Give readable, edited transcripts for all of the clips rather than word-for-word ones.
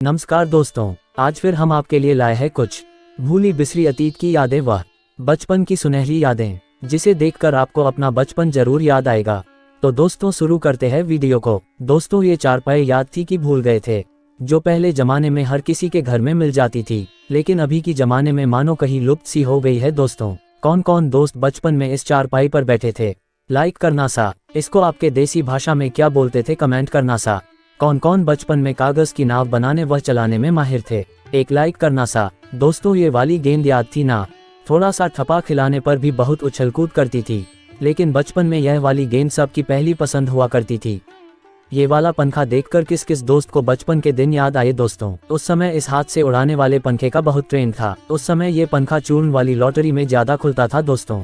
नमस्कार दोस्तों, आज फिर हम आपके लिए लाए हैं कुछ भूली बिसरी अतीत की यादें, वह बचपन की सुनहरी यादें जिसे देखकर आपको अपना बचपन जरूर याद आएगा। तो दोस्तों शुरू करते हैं वीडियो को। दोस्तों ये चारपाई याद थी कि भूल गए थे, जो पहले जमाने में हर किसी के घर में मिल जाती थी, लेकिन अभी की जमाने में मानो कहीं लुप्त सी हो गई है। दोस्तों कौन कौन दोस्त बचपन में इस चारपाई पर बैठे थे? लाइक करना सा। इसको आपके देसी भाषा में क्या बोलते थे कमेंट करना सा। कौन कौन बचपन में कागज की नाव बनाने व चलाने में माहिर थे? एक लाइक करना सा। दोस्तों ये वाली गेंद याद थी ना? थोड़ा सा ठपा खिलाने पर भी बहुत उछलकूद करती थी, लेकिन बचपन में यह वाली गेंद सबकी पहली पसंद हुआ करती थी। ये वाला पंखा देखकर किस किस दोस्त को बचपन के दिन याद आए? दोस्तों उस समय इस हाथ से उड़ाने वाले पंखे का बहुत ट्रेंड था। उस समय ये पंखा चूर्ण वाली लॉटरी में ज्यादा खुलता था। दोस्तों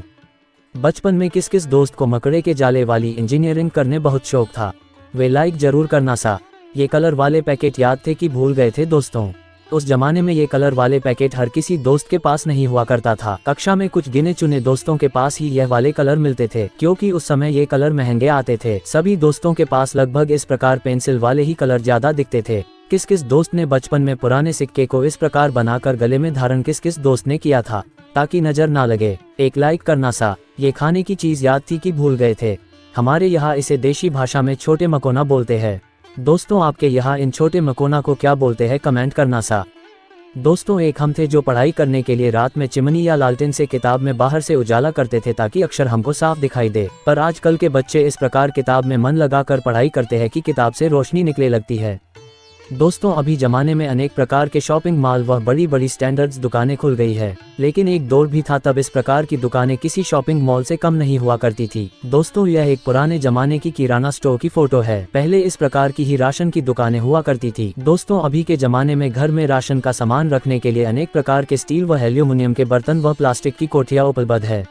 बचपन में किस किस दोस्त को मकड़े के जाले वाली इंजीनियरिंग करने बहुत शौक था? वे लाइक जरूर करना सा। ये कलर वाले पैकेट याद थे कि भूल गए थे? दोस्तों उस जमाने में ये कलर वाले पैकेट हर किसी दोस्त के पास नहीं हुआ करता था। कक्षा में कुछ गिने चुने दोस्तों के पास ही यह वाले कलर मिलते थे, क्योंकि उस समय ये कलर महंगे आते थे। सभी दोस्तों के पास लगभग इस प्रकार पेंसिल वाले ही कलर ज्यादा दिखते थे। किस किस दोस्त ने बचपन में पुराने सिक्के को इस प्रकार बनाकर गले में धारण किस किस दोस्त ने किया था, ताकि नजर ना लगे? एक लाइक करना सा। ये खाने की चीज याद थी कि भूल गए थे? हमारे यहाँ इसे देशी भाषा में छोटे मकोना बोलते हैं। दोस्तों आपके यहाँ इन छोटे मकोना को क्या बोलते हैं कमेंट करना सा। दोस्तों एक हम थे जो पढ़ाई करने के लिए रात में चिमनी या लालटेन से किताब में बाहर से उजाला करते थे ताकि अक्षर हमको साफ दिखाई दे। पर आजकल के बच्चे इस प्रकार किताब में मन लगाकर पढ़ाई करते हैं कि किताब से रोशनी निकले लगती है। दोस्तों अभी जमाने में अनेक प्रकार के शॉपिंग मॉल व बड़ी बड़ी स्टैंडर्ड्स दुकानें खुल गई है, लेकिन एक दौर भी था तब इस प्रकार की दुकानें किसी शॉपिंग मॉल से कम नहीं हुआ करती थी। दोस्तों यह एक पुराने जमाने की किराना स्टोर की फोटो है। पहले इस प्रकार की ही राशन की दुकानें हुआ करती थी। दोस्तों अभी के जमाने में घर में राशन का सामान रखने के लिए अनेक प्रकार के स्टील व एल्यूमिनियम के बर्तन व प्लास्टिक की कोठियां उपलब्ध है,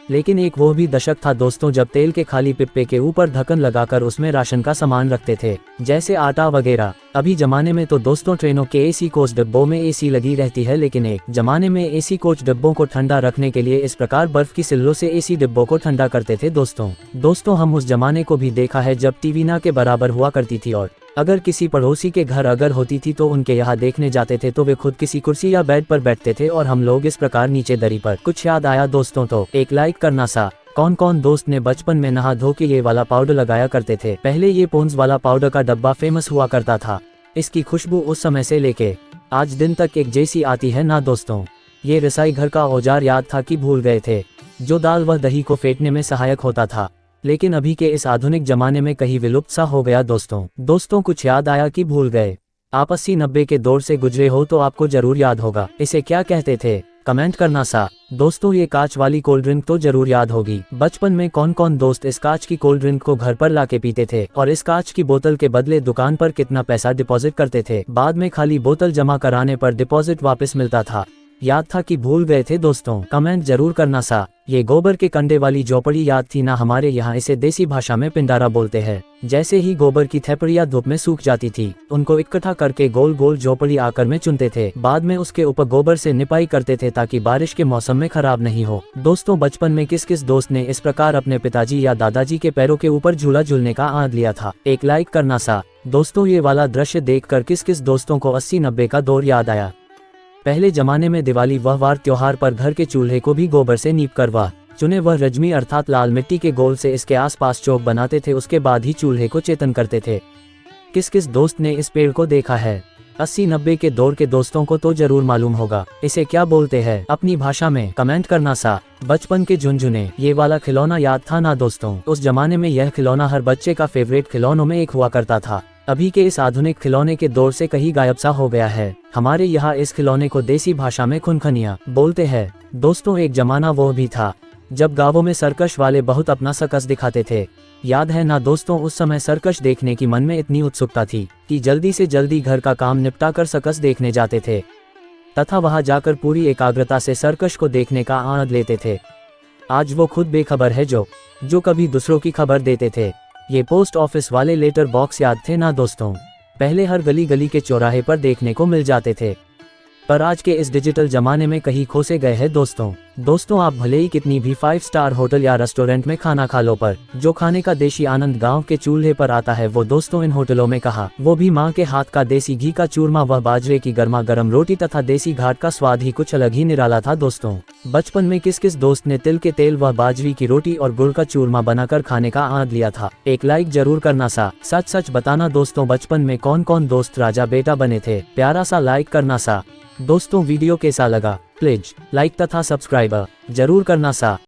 लेकिन एक वो भी दशक था दोस्तों जब तेल के खाली पिप्पे के ऊपर ढक्कन लगाकर उसमें राशन का सामान रखते थे, जैसे आटा वगैरह। अभी जमाने में तो दोस्तों ट्रेनों के एसी कोच डिब्बों में एसी लगी रहती है, लेकिन एक जमाने में एसी कोच डिब्बों को ठंडा रखने के लिए इस प्रकार बर्फ की सिल्लों से एसी डिब्बों को ठंडा करते थे। दोस्तों हम उस जमाने को भी देखा है जब टीवी ना के बराबर हुआ करती थी, और अगर किसी पड़ोसी के घर अगर होती थी तो उनके यहाँ देखने जाते थे तो वे खुद किसी कुर्सी या बेड पर बैठते थे और हम लोग इस प्रकार नीचे दरी पर। कुछ याद आया दोस्तों तो एक लाइक करना सा। कौन कौन दोस्त ने बचपन में नहा धो के ये वाला पाउडर लगाया करते थे? पहले ये पॉन्ड्स वाला पाउडर का डब्बा फेमस हुआ करता था। इसकी खुशबू उस समय से लेके आज दिन तक एक जैसी आती है ना? दोस्तों ये रसाई घर का औजार याद था कि भूल गए थे, जो दाल व दही को फेंटने में सहायक होता था, लेकिन अभी के इस आधुनिक जमाने में कहीं विलुप्त सा हो गया। दोस्तों कुछ याद आया कि भूल गए? आप 80-90 के दौर से गुजरे हो तो आपको जरूर याद होगा। इसे क्या कहते थे कमेंट करना सा। दोस्तों ये कांच वाली कोल्ड ड्रिंक तो जरूर याद होगी। बचपन में कौन कौन दोस्त इस कांच की कोल्ड ड्रिंक को घर पर लाके पीते थे और इस कांच की बोतल के बदले दुकान पर कितना पैसा डिपॉजिट करते थे? बाद में खाली बोतल जमा कराने पर डिपॉजिट वापस मिलता था। याद था कि भूल गए थे? दोस्तों कमेंट जरूर करना सा। ये गोबर के कंडे वाली झोपड़ी याद थी ना? हमारे यहाँ इसे देसी भाषा में पिंडारा बोलते हैं। जैसे ही गोबर की थैपड़ियाँ धूप में सूख जाती थी, उनको इकट्ठा करके गोल गोल झोपड़ी आकर में चुनते थे। बाद में उसके ऊपर गोबर से निपाई करते थे ताकि बारिश के मौसम में खराब नहीं हो। दोस्तों बचपन में किस किस दोस्त ने इस प्रकार अपने पिताजी या दादाजी के पैरों के ऊपर झूला झूलने का आनंद लिया था? एक लाइक करना सा। दोस्तों ये वाला दृश्य देखकर किस किस दोस्तों को 80-90 का दौर याद आया? पहले जमाने में दिवाली व वार त्योहार पर घर के चूल्हे को भी गोबर से नीप कर वह चुने व रजमी अर्थात लाल मिट्टी के गोल से इसके आसपास चौक बनाते थे। उसके बाद ही चूल्हे को चेतन करते थे। किस किस दोस्त ने इस पेड़ को देखा है? 80-90 के दौर के दोस्तों को तो जरूर मालूम होगा। इसे क्या बोलते हैं अपनी भाषा में कमेंट करना सा। बचपन के झुनझुने ये वाला खिलौना याद था ना? दोस्तों उस जमाने में यह खिलौना हर बच्चे का फेवरेट खिलौनों में एक हुआ करता था। अभी के इस आधुनिक खिलौने के दौर से कहीं गायब सा हो गया है। हमारे यहाँ इस खिलौने को देसी भाषा में खुनखनिया बोलते हैं। दोस्तों एक जमाना वो भी था जब गांवों में सर्कस वाले बहुत अपना सर्कस दिखाते थे, याद है ना? दोस्तों उस समय सर्कस देखने की मन में इतनी उत्सुकता थी कि जल्दी से जल्दी घर का काम निपटा कर सर्कस देखने जाते थे तथा वहां जाकर पूरी एकाग्रता से सर्कस को देखने का आनंद लेते थे। आज वो खुद बेखबर है जो कभी दूसरों की खबर देते थे। ये पोस्ट ऑफिस वाले लेटर बॉक्स याद थे ना? दोस्तों पहले हर गली गली के चौराहे पर देखने को मिल जाते थे। पर आज के इस डिजिटल जमाने में कहीं खो से गए हैं दोस्तों आप भले ही कितनी भी 5 स्टार होटल या रेस्टोरेंट में खाना खा लो, पर जो खाने का देशी आनंद गांव के चूल्हे पर आता है वो दोस्तों इन होटलों में कहा। वो भी माँ के हाथ का देसी घी का चूरमा, वह बाजरे की गर्मा गर्म रोटी तथा देसी घाट का स्वाद ही कुछ अलग ही निराला था दोस्तों। बचपन में किस किस दोस्त ने तिल के तेल व बाजरी की रोटी और गुड़ का चूरमा बनाकर खाने का आनंद लिया था? एक लाइक जरूर करना सा। सच सच बताना दोस्तों, बचपन में कौन कौन दोस्त राजा बेटा बने थे? प्यारा सा लाइक करना सा। दोस्तों वीडियो कैसा लगा प्लीज लाइक तथा सब्सक्राइब जरूर करना सा।